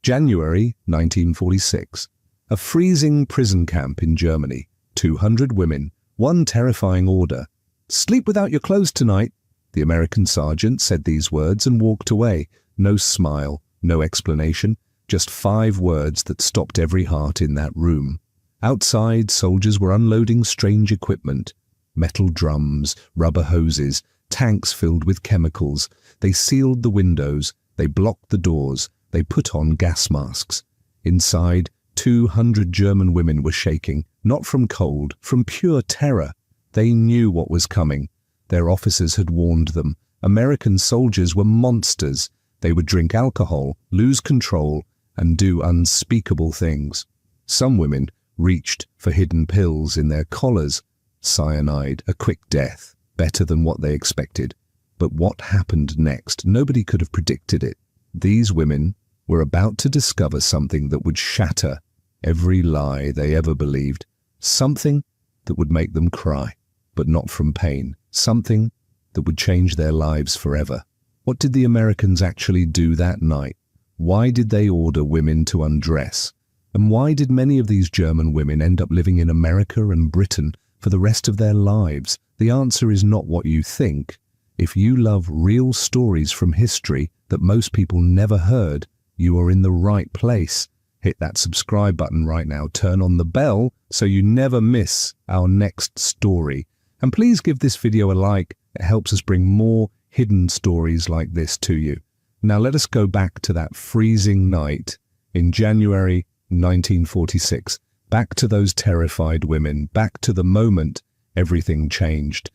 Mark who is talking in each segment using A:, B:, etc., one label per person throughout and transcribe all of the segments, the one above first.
A: January 1946. A freezing prison camp in Germany. 200 women. One terrifying order. "Sleep without your clothes tonight." The American sergeant said these words and walked away. No smile, no explanation, just 5 words that stopped every heart in that room. Outside, soldiers were unloading strange equipment. Metal drums, rubber hoses, tanks filled with chemicals. They sealed the windows, they blocked the doors, they put on gas masks. Inside, 200 German women were shaking, not from cold, from pure terror. They knew what was coming. Their officers had warned them. American soldiers were monsters. They would drink alcohol, lose control, and do unspeakable things. Some women reached for hidden pills in their collars. Cyanide, a quick death, better than what they expected. But what happened next? Nobody could have predicted it. These women were about to discover something that would shatter every lie they ever believed. Something that would make them cry, but not from pain. Something that would change their lives forever. What did the Americans actually do that night? Why did they order women to undress? And why did many of these German women end up living in America and Britain for the rest of their lives? The answer is not what you think. If you love real stories from history that most people never heard, you are in the right place. Hit that subscribe button right now. Turn on the bell so you never miss our next story. And please give this video a like. It helps us bring more hidden stories like this to you. Now let us go back to that freezing night in January 1946. Back to those terrified women. Back to the moment everything changed.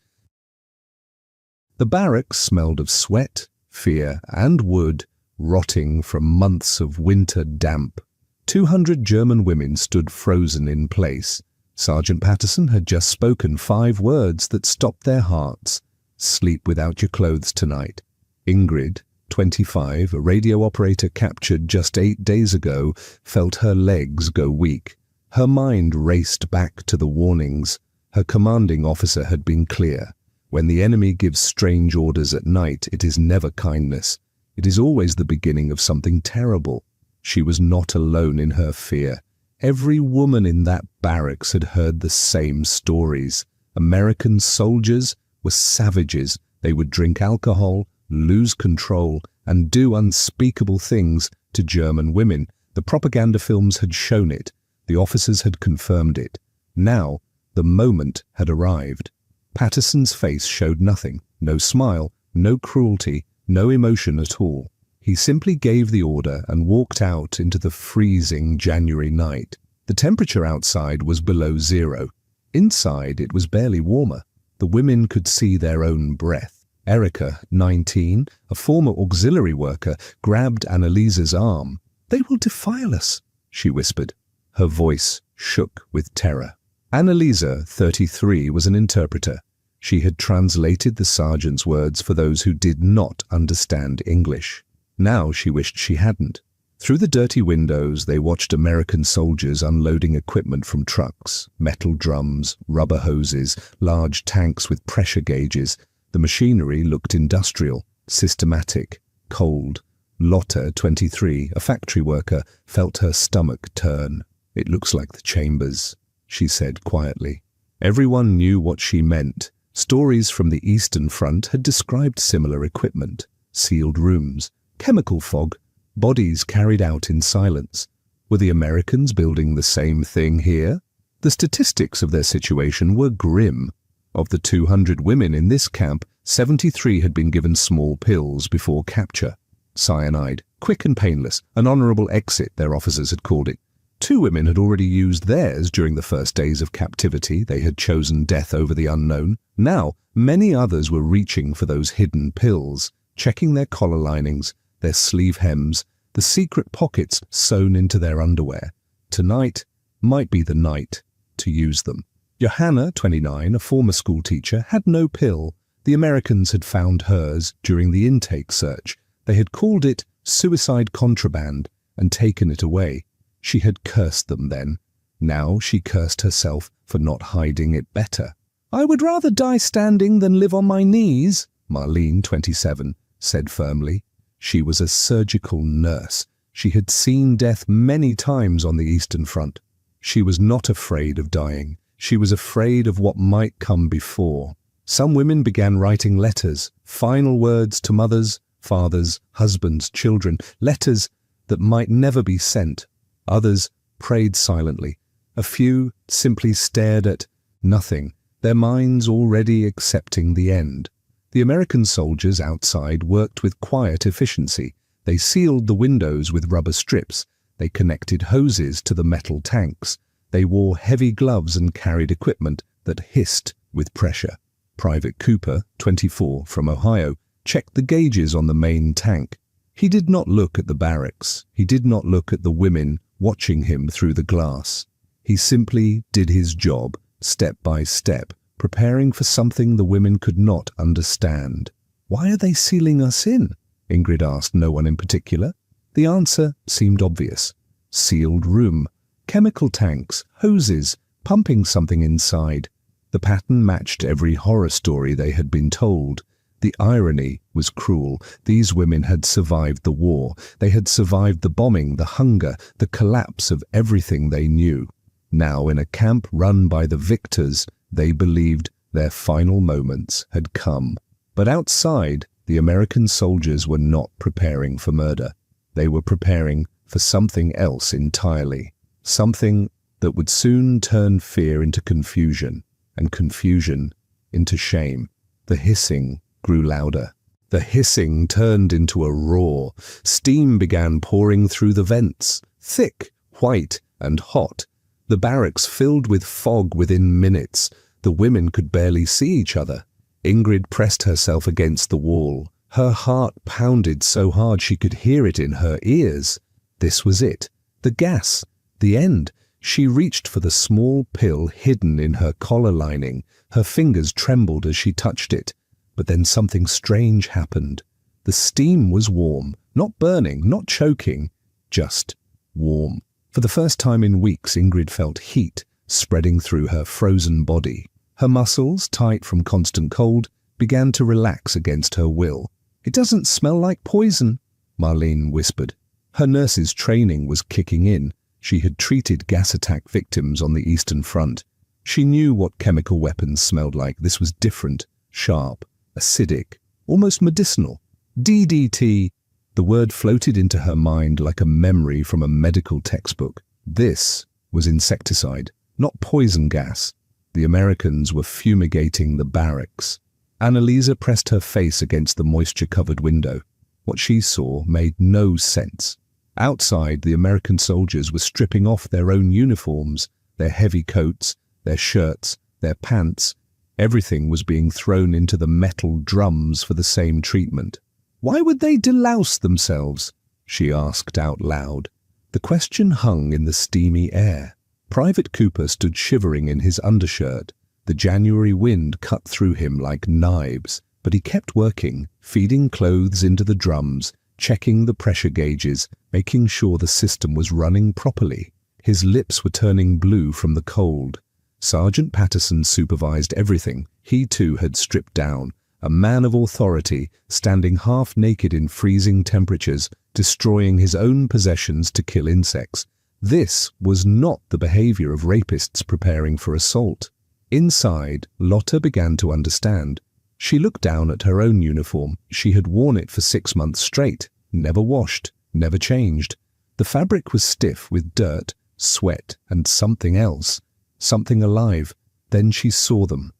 A: The barracks smelled of sweat, fear, and wood rotting from months of winter damp. 200 German women stood frozen in place. Sergeant Patterson had just spoken 5 words that stopped their hearts. "Sleep without your clothes tonight." Ingrid, 25, a radio operator captured just 8 days ago, felt her legs go weak. Her mind raced back to the warnings. Her commanding officer had been clear. When the enemy gives strange orders at night, it is never kindness. It is always the beginning of something terrible. She was not alone in her fear. Every woman in that barracks had heard the same stories. American soldiers were savages. They would drink alcohol, lose control, and do unspeakable things to German women. The propaganda films had shown it. The officers had confirmed it. Now, the moment had arrived. Patterson's face showed nothing. No smile, no cruelty, no emotion at all. He simply gave the order and walked out into the freezing January night. The temperature outside was below 0. Inside, it was barely warmer. The women could see their own breath. Erica, 19, a former auxiliary worker, grabbed Annaliese's arm. "They will defile us," she whispered. Her voice shook with terror. Annaliese, 33, was an interpreter. She had translated the sergeant's words for those who did not understand English. Now she wished she hadn't. Through the dirty windows, they watched American soldiers unloading equipment from trucks, metal drums, rubber hoses, large tanks with pressure gauges. The machinery looked industrial, systematic, cold. Lotta, 23, a factory worker, felt her stomach turn. "It looks like the chambers," she said quietly. Everyone knew what she meant. Stories from the Eastern Front had described similar equipment. Sealed rooms, chemical fog, bodies carried out in silence. Were the Americans building the same thing here? The statistics of their situation were grim. Of the 200 women in this camp, 73 had been given small pills before capture. Cyanide, quick and painless, an honorable exit, their officers had called it. 2 women had already used theirs during the first days of captivity. They had chosen death over the unknown. Now, many others were reaching for those hidden pills, checking their collar linings, their sleeve hems, the secret pockets sewn into their underwear. Tonight might be the night to use them. Johanna, 29, a former school teacher, had no pill. The Americans had found hers during the intake search. They had called it suicide contraband and taken it away. She had cursed them then. Now she cursed herself for not hiding it better. "I would rather die standing than live on my knees," Marlene, 27, said firmly. She was a surgical nurse. She had seen death many times on the Eastern Front. She was not afraid of dying. She was afraid of what might come before. Some women began writing letters, final words to mothers, fathers, husbands, children, letters that might never be sent. Others prayed silently. A few simply stared at nothing, their minds already accepting the end. The American soldiers outside worked with quiet efficiency. They sealed the windows with rubber strips. They connected hoses to the metal tanks. They wore heavy gloves and carried equipment that hissed with pressure. Private Cooper, 24, from Ohio, checked the gauges on the main tank. He did not look at the barracks. He did not look at the women watching him through the glass. He simply did his job, step by step, preparing for something the women could not understand. "Why are they sealing us in?" Ingrid asked no one in particular. The answer seemed obvious. Sealed room, chemical tanks, hoses, pumping something inside. The pattern matched every horror story they had been told. The irony was cruel. These women had survived the war. They had survived the bombing, the hunger, the collapse of everything they knew. Now, in a camp run by the victors, they believed their final moments had come. But outside, the American soldiers were not preparing for murder. They were preparing for something else entirely. Something that would soon turn fear into confusion, and confusion into shame. The hissing grew louder. The hissing turned into a roar. Steam began pouring through the vents, thick, white, and hot. The barracks filled with fog within minutes. The women could barely see each other. Ingrid pressed herself against the wall. Her heart pounded so hard she could hear it in her ears. This was it. The gas. The end. She reached for the small pill hidden in her collar lining. Her fingers trembled as she touched it. But then something strange happened. The steam was warm, not burning, not choking, just warm. For the first time in weeks, Ingrid felt heat spreading through her frozen body. Her muscles, tight from constant cold, began to relax against her will. "It doesn't smell like poison," Marlene whispered. Her nurse's training was kicking in. She had treated gas attack victims on the Eastern Front. She knew what chemical weapons smelled like. This was different, sharp, acidic, almost medicinal. DDT. The word floated into her mind like a memory from a medical textbook. This was insecticide, not poison gas. The Americans were fumigating the barracks. Annalisa pressed her face against the moisture-covered window. What she saw made no sense. Outside, the American soldiers were stripping off their own uniforms, their heavy coats, their shirts, their pants. Everything was being thrown into the metal drums for the same treatment. "Why would they delouse themselves?" she asked out loud. The question hung in the steamy air. Private Cooper stood shivering in his undershirt. The January wind cut through him like knives, but he kept working, feeding clothes into the drums, checking the pressure gauges, making sure the system was running properly. His lips were turning blue from the cold. Sergeant Patterson supervised everything. He too had stripped down, a man of authority, standing half-naked in freezing temperatures, destroying his own possessions to kill insects. This was not the behavior of rapists preparing for assault. Inside, Lotta began to understand. She looked down at her own uniform. She had worn it for 6 months straight, never washed, never changed. The fabric was stiff with dirt, sweat, and something else. Something alive. Then she saw them.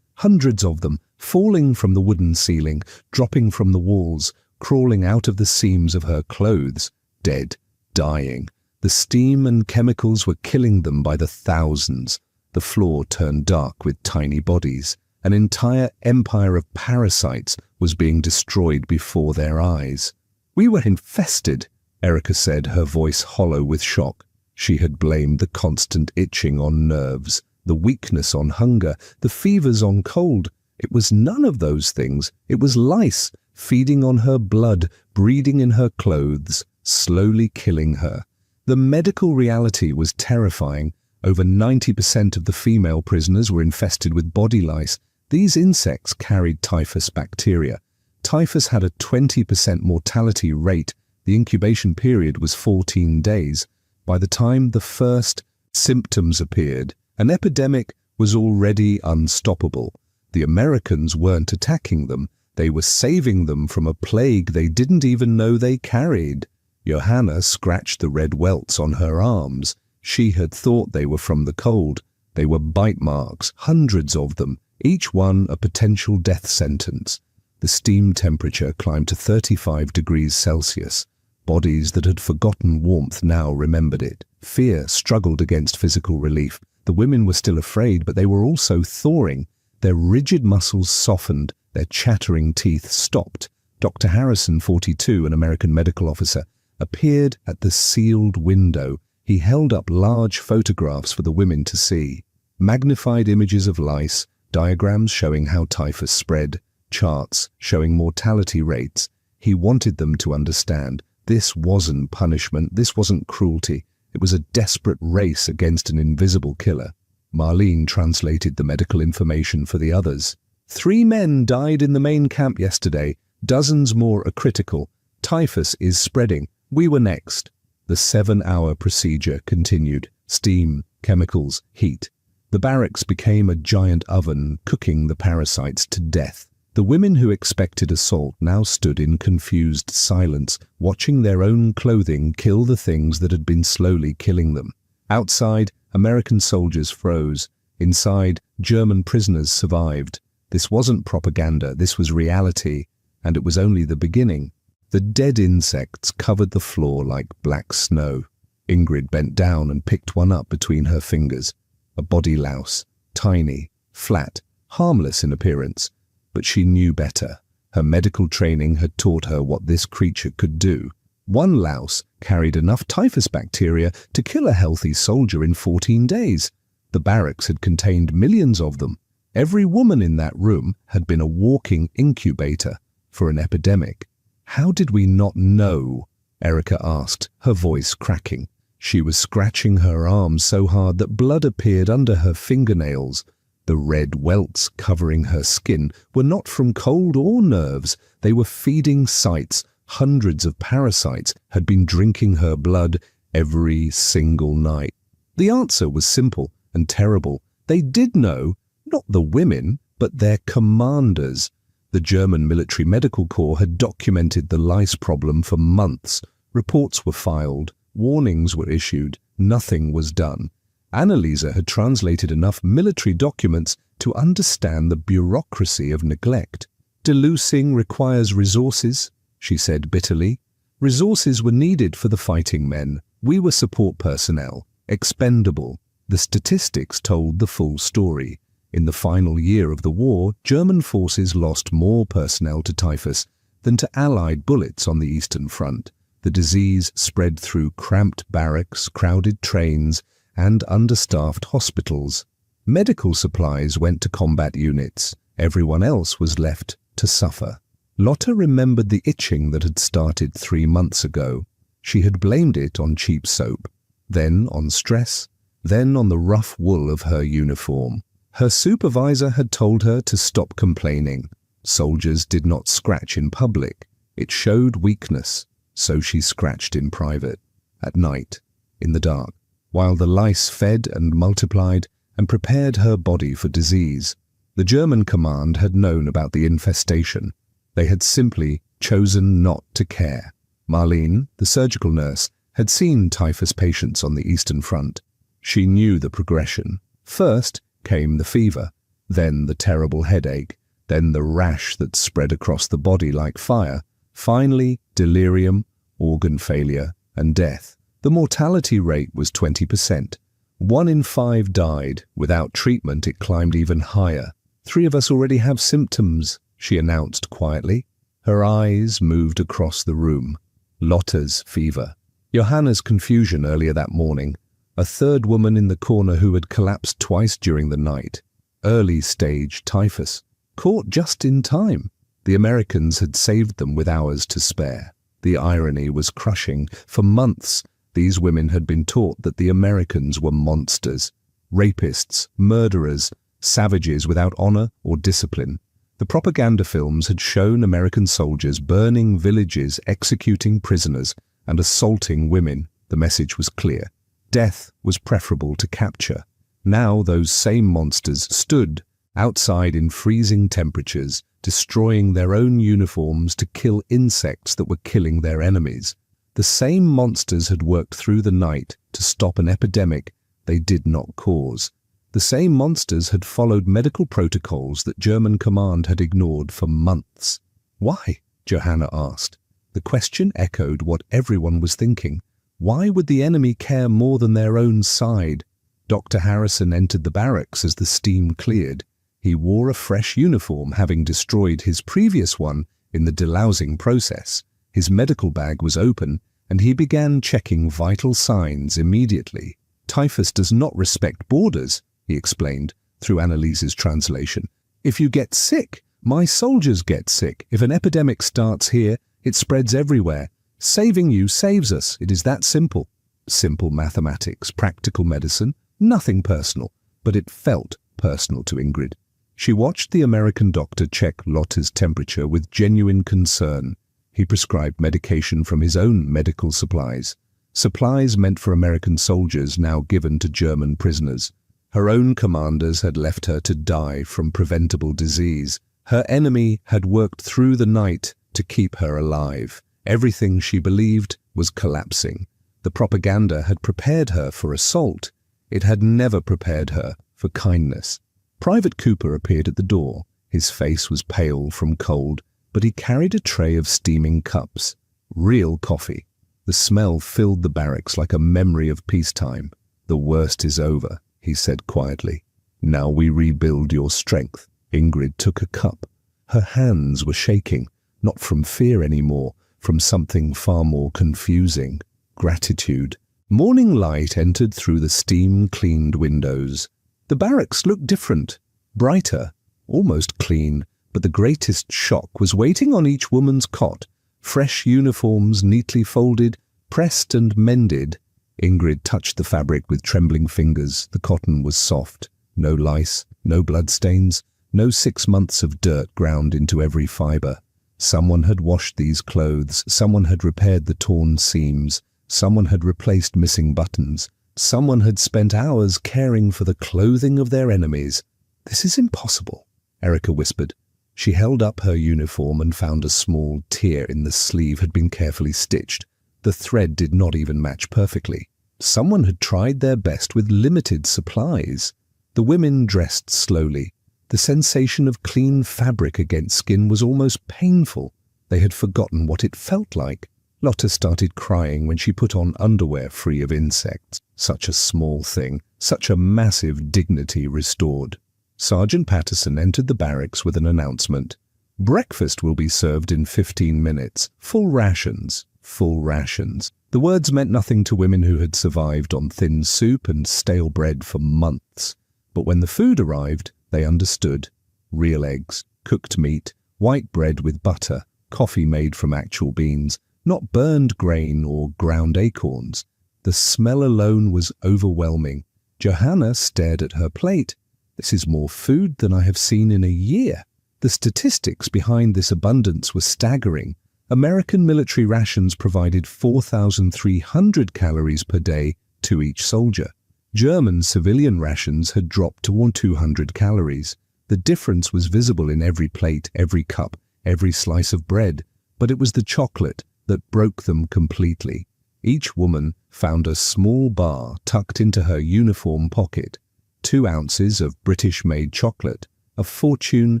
A: Hundreds of them, falling from the wooden ceiling, dropping from the walls, crawling out of the seams of her clothes, dead, dying. The steam and chemicals were killing them by the thousands. The floor turned dark with tiny bodies. An entire empire of parasites was being destroyed before their eyes. "We were infested," Erica said, her voice hollow with shock. She had blamed the constant itching on nerves, the weakness on hunger, the fevers on cold. It was none of those things. It was lice, feeding on her blood, breeding in her clothes, slowly killing her. The medical reality was terrifying. Over 90% of the female prisoners were infested with body lice. These insects carried typhus bacteria. Typhus had a 20% mortality rate. The incubation period was 14 days. By the time the first symptoms appeared, an epidemic was already unstoppable. The Americans weren't attacking them. They were saving them from a plague they didn't even know they carried. Johanna scratched the red welts on her arms. She had thought they were from the cold. They were bite marks, hundreds of them, each one a potential death sentence. The steam temperature climbed to 35 degrees Celsius. Bodies that had forgotten warmth now remembered it. Fear struggled against physical relief. The women were still afraid, but they were also thawing. Their rigid muscles softened. Their chattering teeth stopped. Dr. Harrison, 42, an American medical officer, appeared at the sealed window. He held up large photographs for the women to see. Magnified images of lice, diagrams showing how typhus spread, charts showing mortality rates. He wanted them to understand. This wasn't punishment. This wasn't cruelty. It was a desperate race against an invisible killer. Marlene translated the medical information for the others. 3 men died in the main camp yesterday. Dozens more are critical. Typhus is spreading. We were next. The 7-hour procedure continued. Steam, chemicals, heat. The barracks became a giant oven, cooking the parasites to death. The women who expected assault now stood in confused silence, watching their own clothing kill the things that had been slowly killing them. Outside, American soldiers froze. Inside, German prisoners survived. This wasn't propaganda, this was reality, and it was only the beginning. The dead insects covered the floor like black snow. Ingrid bent down and picked one up between her fingers. A body louse, tiny, flat, harmless in appearance. But she knew better. Her medical training had taught her what this creature could do. One louse carried enough typhus bacteria to kill a healthy soldier in 14 days. The barracks had contained millions of them. Every woman in that room had been a walking incubator for an epidemic. How did we not know? Erica asked, her voice cracking. She was scratching her arms so hard that blood appeared under her fingernails. The red welts covering her skin were not from cold or nerves. They were feeding sites. Hundreds of parasites had been drinking her blood every single night. The answer was simple and terrible. They did know, not the women, but their commanders. The German Military Medical Corps had documented the lice problem for months. Reports were filed. Warnings were issued. Nothing was done. Annalisa had translated enough military documents to understand the bureaucracy of neglect. Delousing requires resources, she said bitterly. Resources were needed for the fighting men. We were support personnel, expendable. The statistics told the full story. In the final year of the war, German forces lost more personnel to typhus than to Allied bullets on the Eastern Front. The disease spread through cramped barracks, crowded trains, and understaffed hospitals. Medical supplies went to combat units. Everyone else was left to suffer. Lotta remembered the itching that had started 3 months ago. She had blamed it on cheap soap, then on stress, then on the rough wool of her uniform. Her supervisor had told her to stop complaining. Soldiers did not scratch in public. It showed weakness, so she scratched in private, at night, in the dark, while the lice fed and multiplied and prepared her body for disease. The German command had known about the infestation. They had simply chosen not to care. Marlene, the surgical nurse, had seen typhus patients on the Eastern Front. She knew the progression. First came the fever, then the terrible headache, then the rash that spread across the body like fire, finally delirium, organ failure, and death. The mortality rate was 20%. 1 in 5 died. Without treatment, it climbed even higher. 3 of us already have symptoms, she announced quietly. Her eyes moved across the room. Lotta's fever. Johanna's confusion earlier that morning. A 3rd woman in the corner who had collapsed twice during the night. Early stage typhus. Caught just in time. The Americans had saved them with hours to spare. The irony was crushing. For months, these women had been taught that the Americans were monsters, rapists, murderers, savages without honor or discipline. The propaganda films had shown American soldiers burning villages, executing prisoners, and assaulting women. The message was clear. Death was preferable to capture. Now those same monsters stood outside in freezing temperatures, destroying their own uniforms to kill insects that were killing their enemies. The same monsters had worked through the night to stop an epidemic they did not cause. The same monsters had followed medical protocols that German command had ignored for months. Why? Johanna asked. The question echoed what everyone was thinking. Why would the enemy care more than their own side? Dr. Harrison entered the barracks as the steam cleared. He wore a fresh uniform, having destroyed his previous one in the delousing process. His medical bag was open, and he began checking vital signs immediately. Typhus does not respect borders, he explained through Annaliese's translation. If you get sick, my soldiers get sick. If an epidemic starts here, it spreads everywhere. Saving you saves us. It is that simple. Simple mathematics, practical medicine, nothing personal, but it felt personal to Ingrid. She watched the American doctor check Lotta's temperature with genuine concern. He prescribed medication from his own medical supplies. Supplies meant for American soldiers now given to German prisoners. Her own commanders had left her to die from preventable disease. Her enemy had worked through the night to keep her alive. Everything she believed was collapsing. The propaganda had prepared her for assault. It had never prepared her for kindness. Private Cooper appeared at the door. His face was pale from cold, but he carried a tray of steaming cups. Real coffee. The smell filled the barracks like a memory of peacetime. The worst is over, he said quietly. Now we rebuild your strength. Ingrid took a cup. Her hands were shaking, not from fear anymore, from something far more confusing. Gratitude. Morning light entered through the steam-cleaned windows. The barracks looked different, brighter, almost clean, but the greatest shock was waiting on each woman's cot. Fresh uniforms neatly folded, pressed and mended. Ingrid touched the fabric with trembling fingers. The cotton was soft. No lice, no bloodstains, no 6 months of dirt ground into every fibre. Someone had washed these clothes. Someone had repaired the torn seams. Someone had replaced missing buttons. Someone had spent hours caring for the clothing of their enemies. This is impossible, Erica whispered. She held up her uniform and found a small tear in the sleeve had been carefully stitched. The thread did not even match perfectly. Someone had tried their best with limited supplies. The women dressed slowly. The sensation of clean fabric against skin was almost painful. They had forgotten what it felt like. Lotta started crying when she put on underwear free of insects. Such a small thing, such a massive dignity restored. Sergeant Patterson entered the barracks with an announcement. Breakfast will be served in 15 minutes. Full rations. Full rations. The words meant nothing to women who had survived on thin soup and stale bread for months. But when the food arrived, they understood. Real eggs, cooked meat, white bread with butter, coffee made from actual beans, not burned grain or ground acorns. The smell alone was overwhelming. Johanna stared at her plate. This is more food than I have seen in a year. The statistics behind this abundance were staggering. American military rations provided 4,300 calories per day to each soldier. German civilian rations had dropped to 200 calories. The difference was visible in every plate, every cup, every slice of bread, but it was the chocolate that broke them completely. Each woman found a small bar tucked into her uniform pocket. 2 ounces of British-made chocolate, a fortune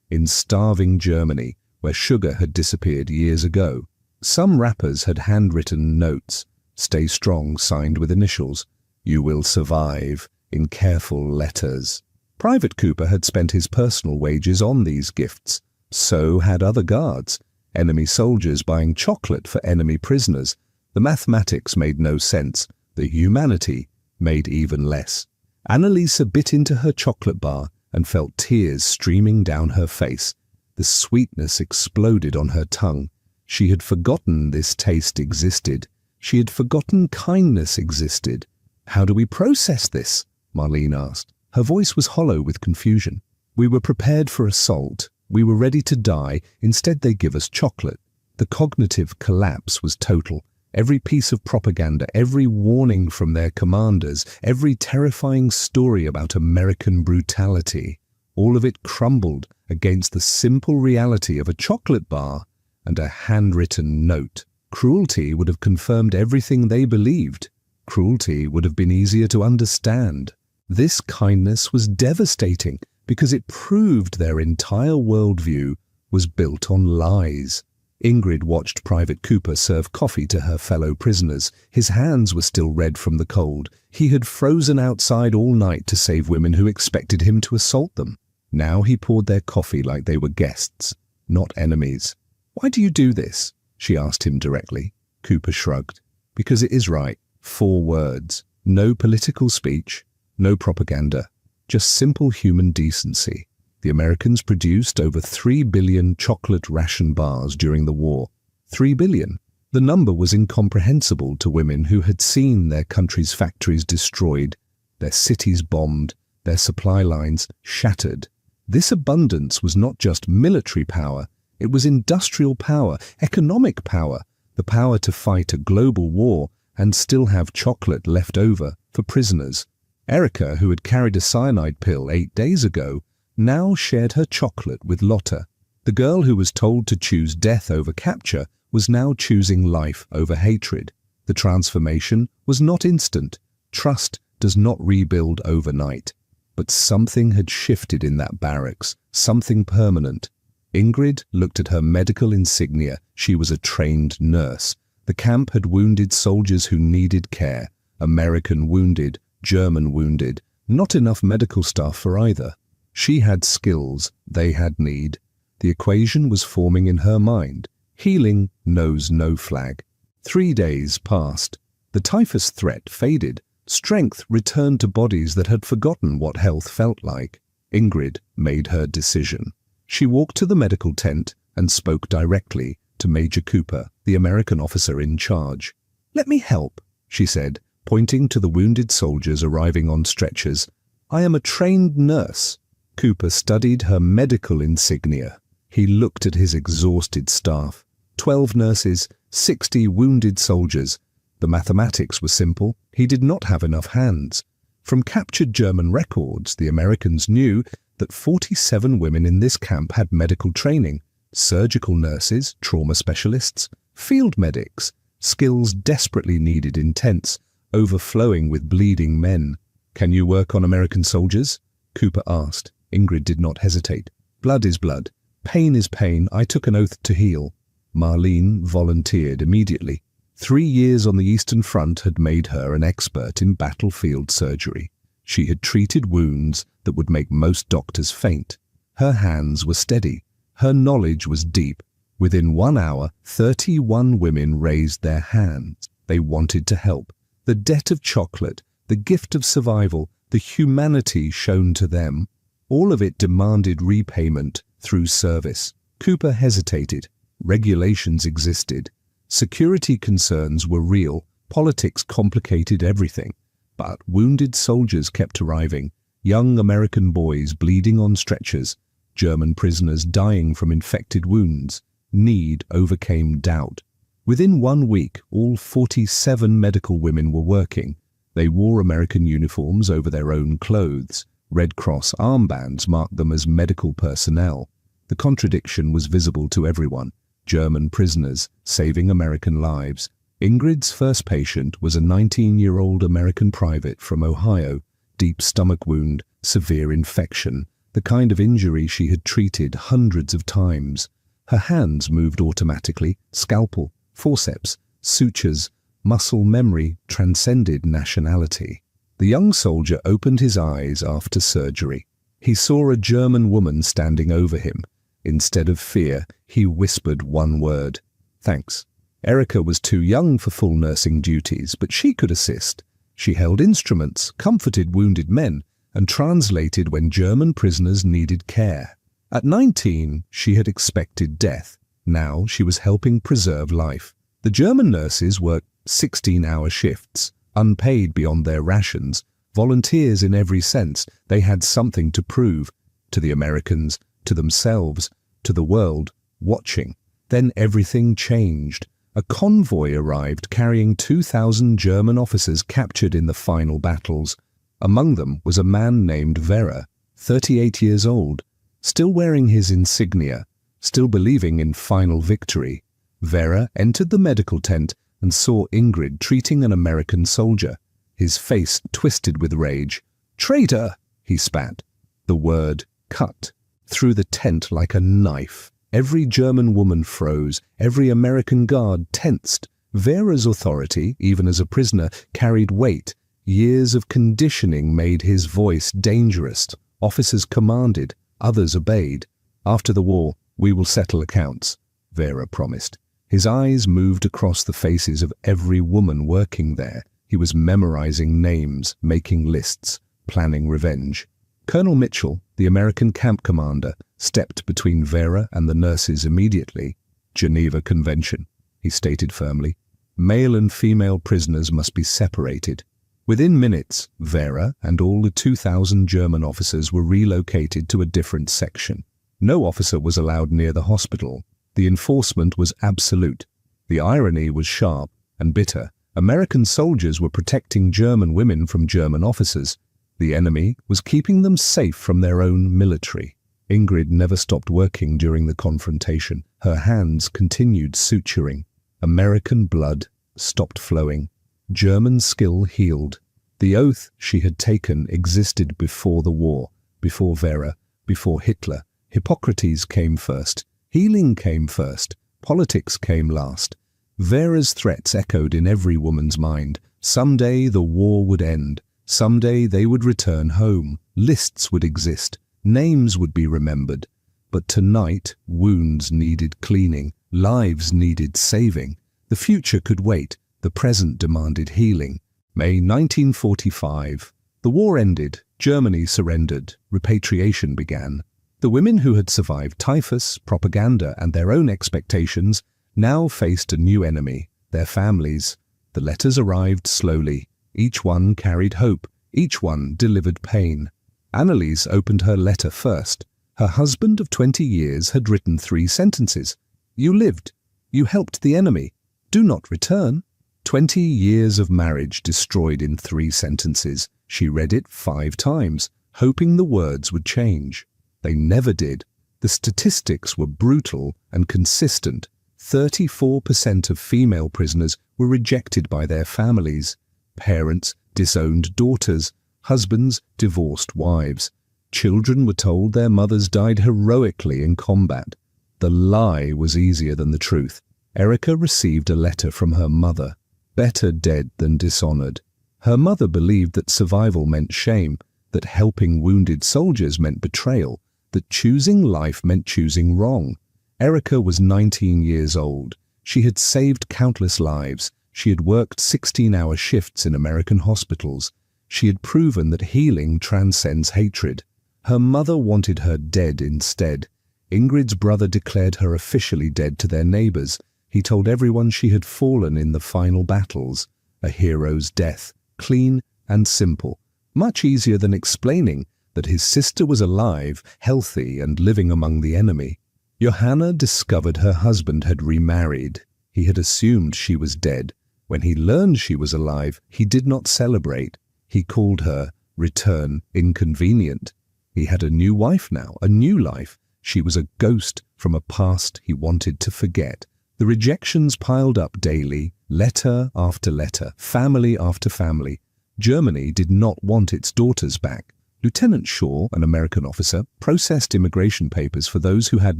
A: in starving Germany, where sugar had disappeared years ago. Some wrappers had handwritten notes, "Stay strong," signed with initials, "You will survive," in careful letters. Private Cooper had spent his personal wages on these gifts. So had other guards. Enemy soldiers buying chocolate for enemy prisoners. The mathematics made no sense. The humanity made even less. Annalise bit into her chocolate bar and felt tears streaming down her face. The sweetness exploded on her tongue. She had forgotten this taste existed. She had forgotten kindness existed. "How do we process this?" Marlene asked. Her voice was hollow with confusion. "We were prepared for assault. We were ready to die. Instead, they give us chocolate. The cognitive collapse was total. Every piece of propaganda, every warning from their commanders, every terrifying story about American brutality, all of it crumbled against the simple reality of a chocolate bar and a handwritten note. Cruelty would have confirmed everything they believed. Cruelty would have been easier to understand. This kindness was devastating because it proved their entire worldview was built on lies. Ingrid watched Private Cooper serve coffee to her fellow prisoners. His hands were still red from the cold. He had frozen outside all night to save women who expected him to assault them. Now he poured their coffee like they were guests, not enemies. "Why do you do this?" she asked him directly. Cooper shrugged. "Because it is right. 4 words. No political speech, no propaganda. Just simple human decency." The Americans produced over 3 billion chocolate ration bars during the war. 3 billion. The number was incomprehensible to women who had seen their country's factories destroyed, their cities bombed, their supply lines shattered. This abundance was not just military power, it was industrial power, economic power, the power to fight a global war and still have chocolate left over for prisoners. Erica, who had carried a cyanide pill 8 days ago, now shared her chocolate with Lotta. The girl who was told to choose death over capture was now choosing life over hatred. The transformation was not instant. Trust does not rebuild overnight. But something had shifted in that barracks, something permanent. Ingrid looked at her medical insignia. She was a trained nurse. The camp had wounded soldiers who needed care. American wounded, German wounded. Not enough medical staff for either. She had skills, they had need. The equation was forming in her mind. Healing knows no flag. 3 days passed. The typhus threat faded. Strength returned to bodies that had forgotten what health felt like. Ingrid made her decision. She walked to the medical tent and spoke directly to Major Cooper, the American officer in charge. "Let me help," she said, pointing to the wounded soldiers arriving on stretchers. "I am a trained nurse." Cooper studied her medical insignia. He looked at his exhausted staff. 12 nurses, 60 wounded soldiers. The mathematics were simple. He did not have enough hands. From captured German records, the Americans knew that 47 women in this camp had medical training. Surgical nurses, trauma specialists, field medics, skills desperately needed in tents, overflowing with bleeding men. "Can you work on American soldiers?" Cooper asked. Ingrid did not hesitate. "Blood is blood. Pain is pain. I took an oath to heal." Marlene volunteered immediately. 3 years on the Eastern Front had made her an expert in battlefield surgery. She had treated wounds that would make most doctors faint. Her hands were steady. Her knowledge was deep. Within 1 hour, 31 women raised their hands. They wanted to help. The debt of chocolate, the gift of survival, the humanity shown to them, all of it demanded repayment through service. Cooper hesitated. Regulations existed. Security concerns were real. Politics complicated everything. But wounded soldiers kept arriving. Young American boys bleeding on stretchers. German prisoners dying from infected wounds. Need overcame doubt. Within 1 week, all 47 medical women were working. They wore American uniforms over their own clothes. Red Cross armbands marked them as medical personnel. The contradiction was visible to everyone. German prisoners saving American lives. Ingrid's first patient was a 19-year-old American private from Ohio. Deep stomach wound, severe infection, the kind of injury she had treated hundreds of times. Her hands moved automatically, scalpel, forceps, sutures, muscle memory transcended nationality. The young soldier opened his eyes after surgery. He saw a German woman standing over him. Instead of fear, he whispered one word: "Thanks." Erica was too young for full nursing duties, but she could assist. She held instruments, comforted wounded men, and translated when German prisoners needed care. At 19, she had expected death. Now she was helping preserve life. The German nurses worked 16-hour shifts, unpaid beyond their rations, volunteers in every sense. They had something to prove, to the Americans, to themselves. to the world, watching. Then everything changed. A convoy arrived carrying 2,000 German officers captured in the final battles. Among them was a man named Vera, 38 years old, still wearing his insignia, still believing in final victory. Vera entered the medical tent and saw Ingrid treating an American soldier. His face twisted with rage. "Traitor!" he spat. The word cut through the tent like a knife. Every German woman froze. Every American guard tensed. Vera's authority, even as a prisoner, carried weight. Years of conditioning made his voice dangerous. Officers commanded, others obeyed. "After the war, we will settle accounts," Vera promised. His eyes moved across the faces of every woman working there. He was memorizing names, making lists, planning revenge. Colonel Mitchell, the American camp commander, stepped between Vera and the nurses immediately. "Geneva Convention," he stated firmly. "Male and female prisoners must be separated." Within minutes, Vera and all the 2,000 German officers were relocated to a different section. No officer was allowed near the hospital. The enforcement was absolute. The irony was sharp and bitter. American soldiers were protecting German women from German officers. The enemy was keeping them safe from their own military. Ingrid never stopped working during the confrontation. Her hands continued suturing. American blood stopped flowing. German skill healed. The oath she had taken existed before the war, before Vera, before Hitler. Hippocrates came first. Healing came first. Politics came last. Vera's threats echoed in every woman's mind. Someday the war would end. Someday they would return home. Lists would exist. Names would be remembered. But tonight, wounds needed cleaning. Lives needed saving. The future could wait. The present demanded healing. May 1945. The war ended. Germany surrendered. Repatriation began. The women who had survived typhus, propaganda, and their own expectations now faced a new enemy, their families. The letters arrived slowly. Each one carried hope. Each one delivered pain. Anneliese opened her letter first. Her husband of 20 years had written 3 sentences. "You lived. You helped the enemy. Do not return." 20 years of marriage destroyed in 3 sentences. She read it 5 times, hoping the words would change. They never did. The statistics were brutal and consistent. 34% of female prisoners were rejected by their families. Parents disowned daughters. Husbands divorced wives. Children were told their mothers died heroically in combat. The lie was easier than the truth. Erika received a letter from her mother. Better dead than dishonored. Her mother believed that survival meant shame, that helping wounded soldiers meant betrayal, that choosing life meant choosing wrong. Erika was 19 years old. She had saved countless lives. She had worked 16-hour shifts in American hospitals. She had proven that healing transcends hatred. Her mother wanted her dead instead. Ingrid's brother declared her officially dead to their neighbors. He told everyone she had fallen in the final battles. A hero's death, clean and simple. Much easier than explaining that his sister was alive, healthy, and living among the enemy. Johanna discovered her husband had remarried. He had assumed she was dead. When he learned she was alive, he did not celebrate. He called her return inconvenient. He had a new wife now, a new life. She was a ghost from a past he wanted to forget. The rejections piled up daily, letter after letter, family after family. Germany did not want its daughters back. Lieutenant Shaw, an American officer, processed immigration papers for those who had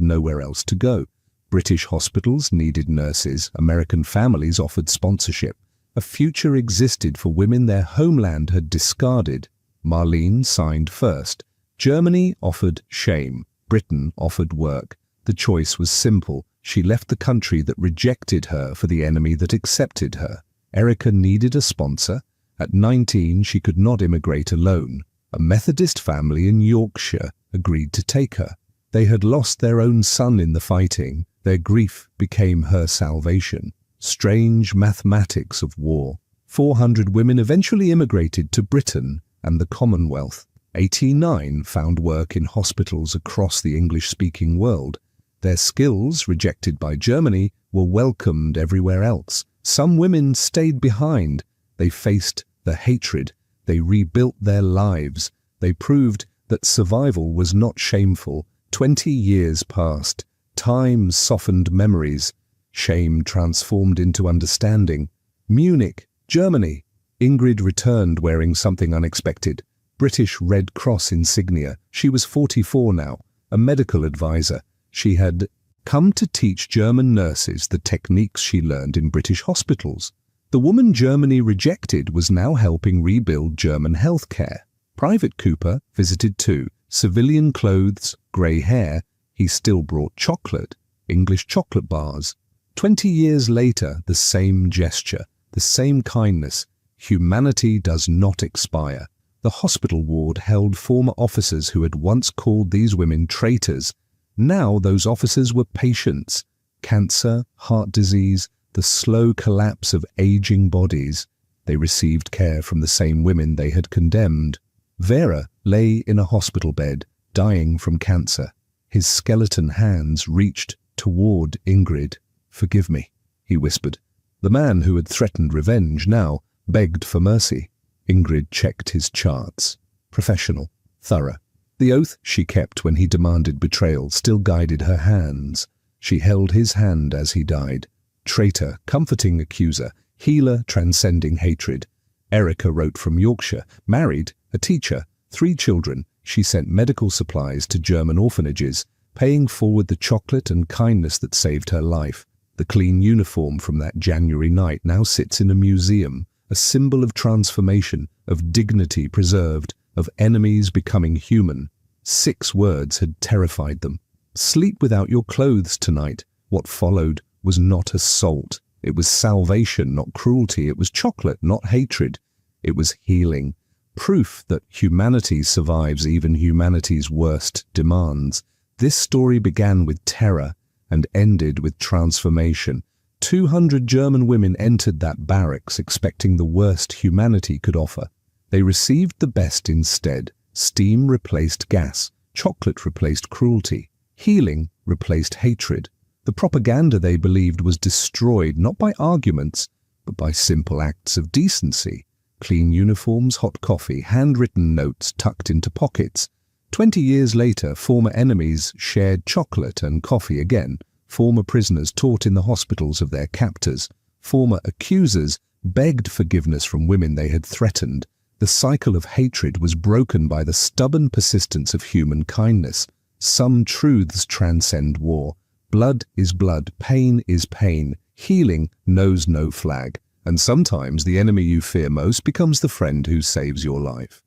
A: nowhere else to go. British hospitals needed nurses. American families offered sponsorship. A future existed for women their homeland had discarded. Marlene signed first. Germany offered shame. Britain offered work. The choice was simple. She left the country that rejected her for the enemy that accepted her. Erika needed a sponsor. At 19, she could not immigrate alone. A Methodist family in Yorkshire agreed to take her. They had lost their own son in the fighting. Their grief became her salvation. Strange mathematics of war. 400 women eventually immigrated to Britain and the Commonwealth. 89 found work in hospitals across the English-speaking world. Their skills, rejected by Germany, were welcomed everywhere else. Some women stayed behind. They faced the hatred. They rebuilt their lives. They proved that survival was not shameful. 20 years passed. Time softened memories. Shame transformed into understanding. Munich, Germany. Ingrid returned wearing something unexpected. British Red Cross insignia. She was 44 now, a medical advisor. She had come to teach German nurses the techniques she learned in British hospitals. The woman Germany rejected was now helping rebuild German healthcare. Private Cooper visited too. Civilian clothes, grey hair. He still brought chocolate, English chocolate bars. 20 years later, the same gesture, the same kindness. Humanity does not expire. The hospital ward held former officers who had once called these women traitors. Now those officers were patients. Cancer, heart disease, the slow collapse of aging bodies. They received care from the same women they had condemned. Vera lay in a hospital bed, dying from cancer. His skeleton hands reached toward Ingrid. "Forgive me," he whispered. The man who had threatened revenge now begged for mercy. Ingrid checked his charts. Professional, thorough. The oath she kept when he demanded betrayal still guided her hands. She held his hand as he died. Traitor, comforting accuser, healer transcending hatred. Erica wrote from Yorkshire, married, a teacher, 3 children. She sent medical supplies to German orphanages, paying forward the chocolate and kindness that saved her life. The clean uniform from that January night now sits in a museum, a symbol of transformation, of dignity preserved, of enemies becoming human. 6 words had terrified them. Sleep without your clothes tonight. What followed was not assault. It was salvation, not cruelty. It was chocolate, not hatred. It was healing. Proof that humanity survives even humanity's worst demands. This story began with terror and ended with transformation. 200 German women entered that barracks expecting the worst humanity could offer. They received the best instead. Steam replaced gas. Chocolate replaced cruelty. Healing replaced hatred. The propaganda they believed was destroyed not by arguments, but by simple acts of decency. Clean uniforms, hot coffee, handwritten notes tucked into pockets. 20 years later, former enemies shared chocolate and coffee again. Former prisoners taught in the hospitals of their captors. Former accusers begged forgiveness from women they had threatened. The cycle of hatred was broken by the stubborn persistence of human kindness. Some truths transcend war. Blood is blood, pain is pain. Healing knows no flag. And sometimes the enemy you fear most becomes the friend who saves your life.